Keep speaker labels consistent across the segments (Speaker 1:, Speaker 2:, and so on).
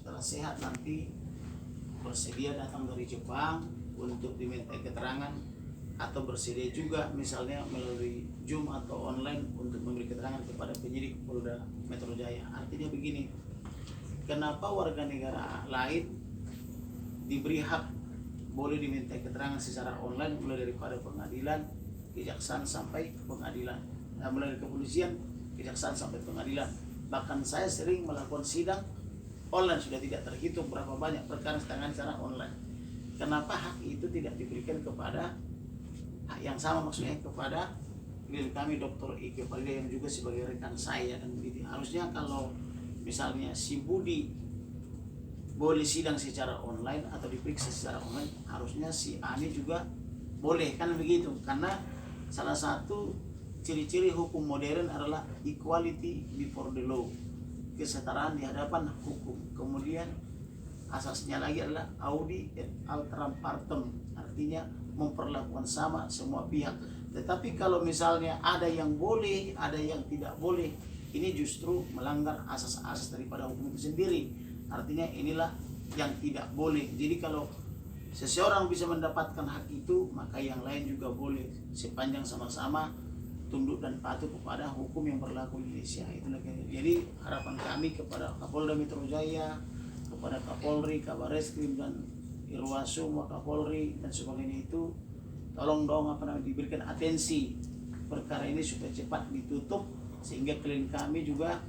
Speaker 1: setelah sehat nanti bersedia datang dari Jepang untuk diminta keterangan, atau bersedia juga misalnya melalui Zoom atau online untuk memberi keterangan kepada penyidik Polda Metro Jaya. Artinya begini, kenapa warga negara lain diberi hak boleh diminta keterangan secara online mulai daripada pengadilan, kejaksaan sampai pengadilan, mulai dari kepolisian, kejaksaan sampai pengadilan. Bahkan saya sering melakukan sidang online, sudah tidak terhitung berapa banyak perkara ditangani secara online. Kenapa hak itu tidak diberikan kepada hak yang sama, maksudnya kepada klien kami Dr. Ike Farida yang juga sebagai rekan saya kan begitu. Harusnya kalau misalnya si Budi boleh sidang secara online atau diperiksa secara online, harusnya si Ani juga boleh kan begitu. Karena salah satu ciri-ciri hukum modern adalah equality before the law, kesetaraan di hadapan hukum. Kemudian asasnya lagi adalah audi et alteram partem, artinya memperlakukan sama semua pihak. Tetapi kalau misalnya ada yang boleh, ada yang tidak boleh, ini justru melanggar asas-asas daripada hukum itu sendiri. Artinya inilah yang tidak boleh. Jadi kalau seseorang bisa mendapatkan hak itu, maka yang lain juga boleh, sepanjang sama-sama tunduk dan patuh kepada hukum yang berlaku di Indonesia. Itulah. Jadi harapan kami kepada Kapolda Metro Jaya, kepada Kapolri, Kabar Reskrim dan Irwasum, Wakapolri dan sebagainya itu, tolong dong diberikan atensi perkara ini supaya cepat ditutup, sehingga klien kami juga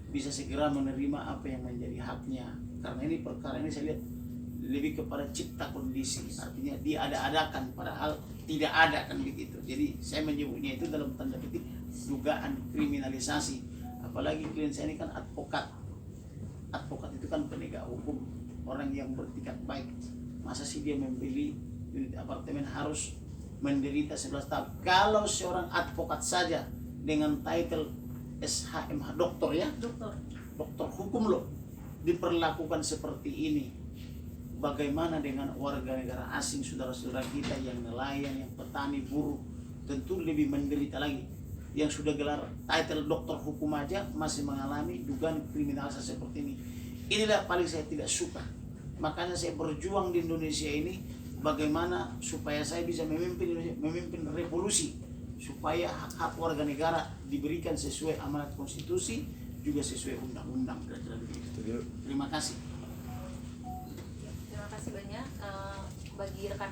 Speaker 1: bisa segera menerima apa yang menjadi haknya. Karena ini perkara ini saya lihat lebih kepada cipta kondisi, artinya diada-adakan padahal tidak ada kan begitu. Jadi saya menyebutnya itu dalam tanda petik dugaan kriminalisasi. Apalagi klien saya ini kan advokat. Advokat itu kan penegak hukum, orang yang bertikat baik. Masa sih dia membeli unit apartemen harus menderita 11 tahun? Kalau seorang advokat saja dengan title SHMH, doktor ya, doktor hukum loh, diperlakukan seperti ini, bagaimana dengan warga negara asing, saudara-saudara kita yang nelayan, yang petani, buruh? Tentu lebih menderita lagi. Yang sudah gelar title doktor hukum aja masih mengalami dugaan kriminalisasi seperti ini. Inilah paling saya tidak suka. Makanya saya berjuang di Indonesia ini, bagaimana supaya saya bisa memimpin Indonesia, memimpin revolusi, supaya hak-hak warga negara diberikan sesuai amanat konstitusi, juga sesuai undang-undang. Terima kasih.
Speaker 2: Terima kasih banyak bagi rekan